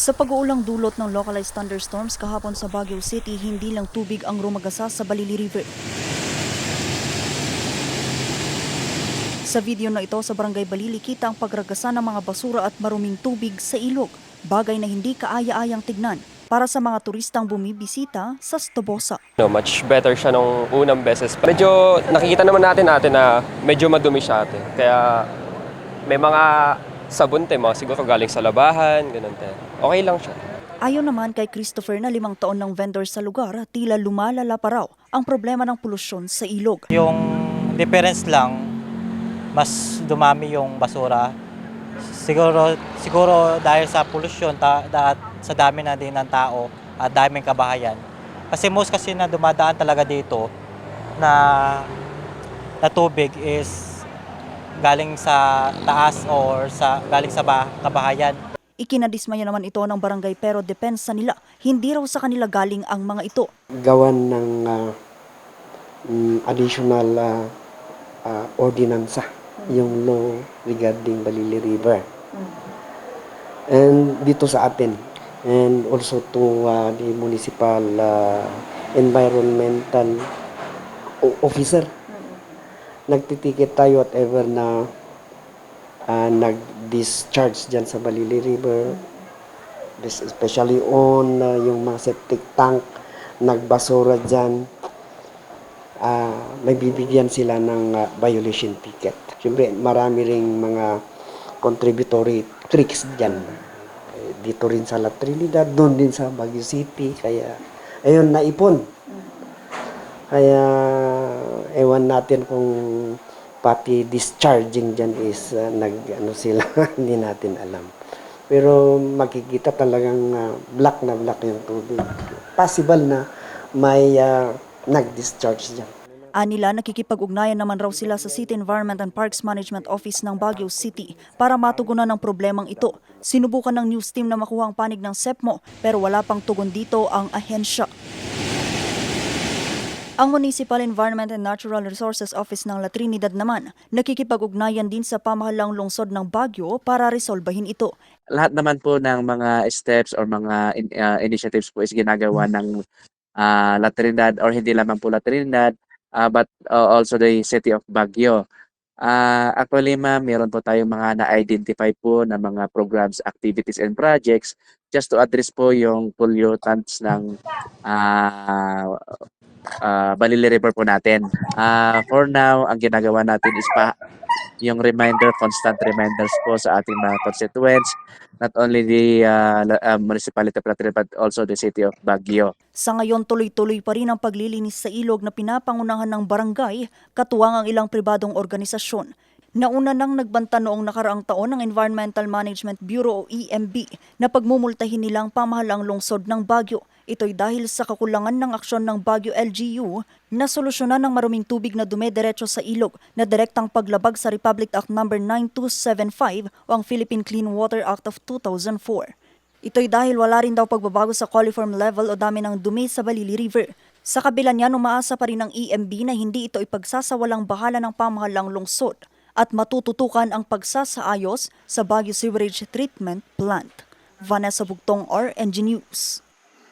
Sa pag-uulang dulot ng localized thunderstorms kahapon sa Baguio City, hindi lang tubig ang rumagasa sa Balili River. Sa video na ito sa Barangay Balili, kita ang pagragasa ng mga basura at maruming tubig sa ilog, bagay na hindi kaaya-ayang tignan para sa mga turistang bumibisita sa Stobosa. Much better siya nung unang beses. Medyo nakikita naman natin na medyo madumi siya ate. Kaya may mga sabon mga siguro galing sa labahan, ganun te. Okay lang siya. Ayon naman kay Christopher na 5 taon ng vendor sa lugar, tila lumalala pa raw ang problema ng polusyon sa ilog. Yung difference lang, mas dumami yung basura. Siguro dahil sa polusyon at sa dami na din ng tao at daming kabahayan. Kasi most kasi na dumadaan talaga dito na tubig is galing sa taas or galing sa kabahayan. Ikinadismaya naman ito ng barangay pero depensa nila, hindi raw sa kanila galing ang mga ito. Gawan ng additional ordinansa, yung law regarding Balili River. And dito sa atin, and also to the municipal environmental officer. Nagtitikit tayo at ever na nag-discharge dyan sa Balili River, especially on yung mga septic tank, nagbasura dyan, may bibigyan sila ng violation ticket. Siyempre, marami ring mga contributory tricks dyan. Dito rin sa La Trinidad, doon din sa Baguio City, kaya ayun, naipon. Kaya ewan natin kung pati discharging dyan is sila, hindi natin alam. Pero makikita talagang black na black yung tubig. Possible na may nag-discharge dyan. Anila, nakikipag-ugnayan naman raw sila sa City Environment and Parks Management Office ng Baguio City para matugunan ang problemang ito. Sinubukan ng news team na makuha ang panig ng SEPMO pero wala pang tugon dito ang ahensya. Ang Municipal Environment and Natural Resources Office ng La Trinidad naman, nakikipag-ugnayan din sa pamahalang lungsod ng Baguio para resolbahin ito. Lahat naman po ng mga steps or mga initiatives po is ginagawa ng La Trinidad or hindi lamang po La Trinidad, but also the City of Baguio. Actually ma'am, meron po tayong mga na-identify po na mga programs, activities and projects just to address po yung pollutants ng Balili River po natin. For now, ang ginagawa natin is yung constant reminders po sa ating mga constituents, not only the municipality of La Trinidad but also the City of Baguio. Sa ngayon, tuloy-tuloy pa rin ang paglilinis sa ilog na pinapangunahan ng barangay, katuwang ang ilang pribadong organisasyon. Nauna nang nagbanta noong nakaraang taon ng Environmental Management Bureau o EMB na pagmumultahin nilang pamahalang lungsod ng Baguio. Ito'y dahil sa kakulangan ng aksyon ng Baguio LGU na solusyonan ng maruming tubig na dumediretso sa ilog na direktang paglabag sa Republic Act No. 9275 o ang Philippine Clean Water Act of 2004. Ito'y dahil wala rin daw pagbabago sa coliform level o dami ng dumi sa Balili River. Sa kabila niyan, umaasa pa rin ng EMB na hindi ito ipagsasawalang bahala ng pamahalang lungsod at matututukan ang pagsasaayos sa Baguio Sewerage Treatment Plant. Vanessa Bugtong, RNG News.